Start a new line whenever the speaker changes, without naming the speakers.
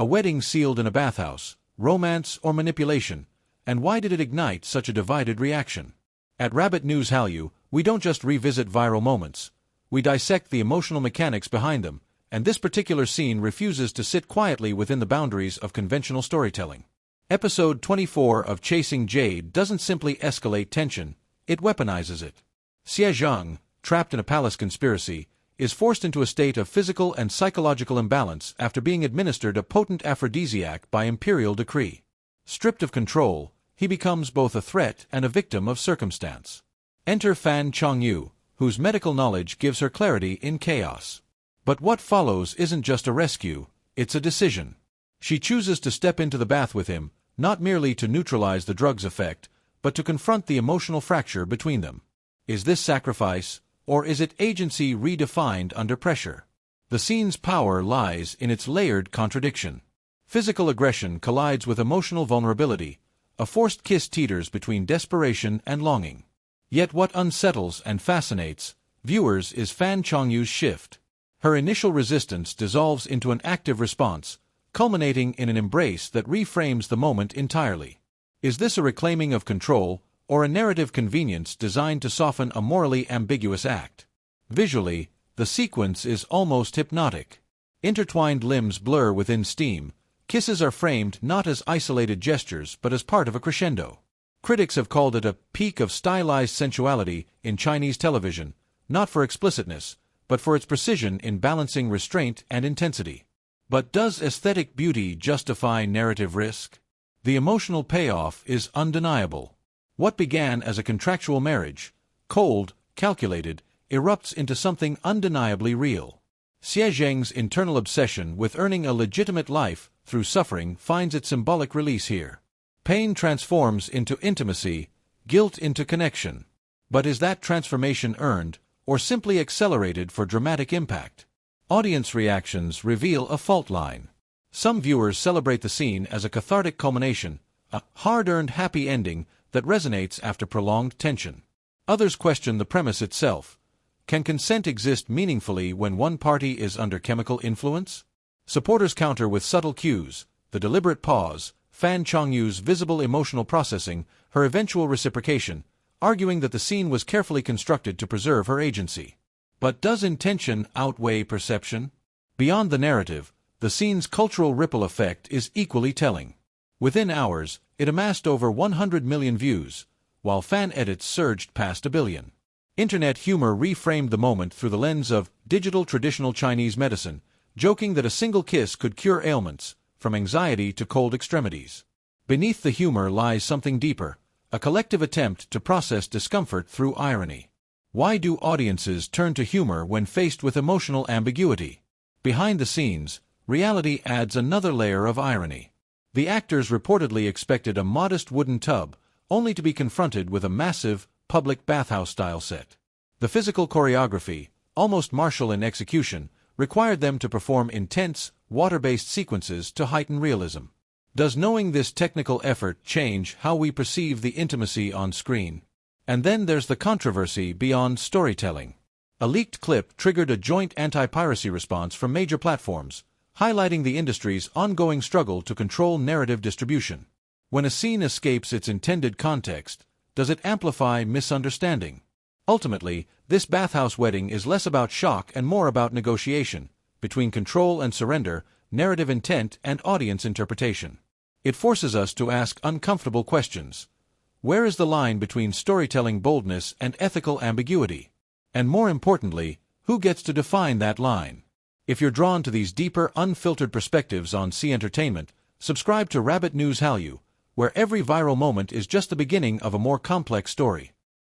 A wedding sealed in a bathhouse, romance or manipulation, and why did it ignite such a divided reaction? At Rabbit News Hallyu, we don't just revisit viral moments, we dissect the emotional mechanics behind them, and this particular scene refuses to sit quietly within the boundaries of conventional storytelling. Episode 24 of Chasing Jade doesn't simply escalate tension, it weaponizes it. Zheng, trapped in a palace conspiracy, is forced into a state of physical and psychological imbalance after being administered a potent aphrodisiac by imperial decree. Stripped of control, he becomes both a threat and a victim of circumstance. Enter Fan Changyu, whose medical knowledge gives her clarity in chaos. But what follows isn't just a rescue, it's a decision. She chooses to step into the bath with him, not merely to neutralize the drug's effect, but to confront the emotional fracture between them. Is this sacrifice, or is it agency redefined under pressure? The scene's power lies in its layered contradiction. Physical aggression collides with emotional vulnerability, a forced kiss teeters between desperation and longing. Yet what unsettles and fascinates viewers is Fan Changyu's shift. Her initial resistance dissolves into an active response, culminating in an embrace that reframes the moment entirely. Is this a reclaiming of control, or a narrative convenience designed to soften a morally ambiguous act? Visually, the sequence is almost hypnotic. Intertwined limbs blur within steam, kisses are framed not as isolated gestures but as part of a crescendo. Critics have called it a peak of stylized sensuality in Chinese television, not for explicitness, but for its precision in balancing restraint and intensity. But does aesthetic beauty justify narrative risk? The emotional payoff is undeniable. What began as a contractual marriage, cold, calculated, erupts into something undeniably real. Zheng's internal obsession with earning a legitimate life through suffering finds its symbolic release here. Pain transforms into intimacy, guilt into connection. But is that transformation earned, or simply accelerated for dramatic impact? Audience reactions reveal a fault line. Some viewers celebrate the scene as a cathartic culmination, a hard-earned happy ending that resonates after prolonged tension. Others question the premise itself. Can consent exist meaningfully when one party is under chemical influence? Supporters counter with subtle cues, the deliberate pause, Fan Changyu's visible emotional processing, her eventual reciprocation, arguing that the scene was carefully constructed to preserve her agency. But does intention outweigh perception? Beyond the narrative, the scene's cultural ripple effect is equally telling. Within hours, it amassed over 100 million views, while fan edits surged past 1 billion. Internet humor reframed the moment through the lens of digital traditional Chinese medicine, joking that a single kiss could cure ailments, from anxiety to cold extremities. Beneath the humor lies something deeper, a collective attempt to process discomfort through irony. Why do audiences turn to humor when faced with emotional ambiguity? Behind the scenes, reality adds another layer of irony. The actors reportedly expected a modest wooden tub, only to be confronted with a massive, public bathhouse-style set. The physical choreography, almost martial in execution, required them to perform intense, water-based sequences to heighten realism. Does knowing this technical effort change how we perceive the intimacy on screen? And then there's the controversy beyond storytelling. A leaked clip triggered a joint anti-piracy response from major platforms, highlighting the industry's ongoing struggle to control narrative distribution. When a scene escapes its intended context, does it amplify misunderstanding? Ultimately, this bathhouse wedding is less about shock and more about negotiation, between control and surrender, narrative intent and audience interpretation. It forces us to ask uncomfortable questions. Where is the line between storytelling boldness and ethical ambiguity? And more importantly, who gets to define that line? If you're drawn to these deeper, unfiltered perspectives on C Entertainment, subscribe to Rabbit News Hallyu, where every viral moment is just the beginning of a more complex story.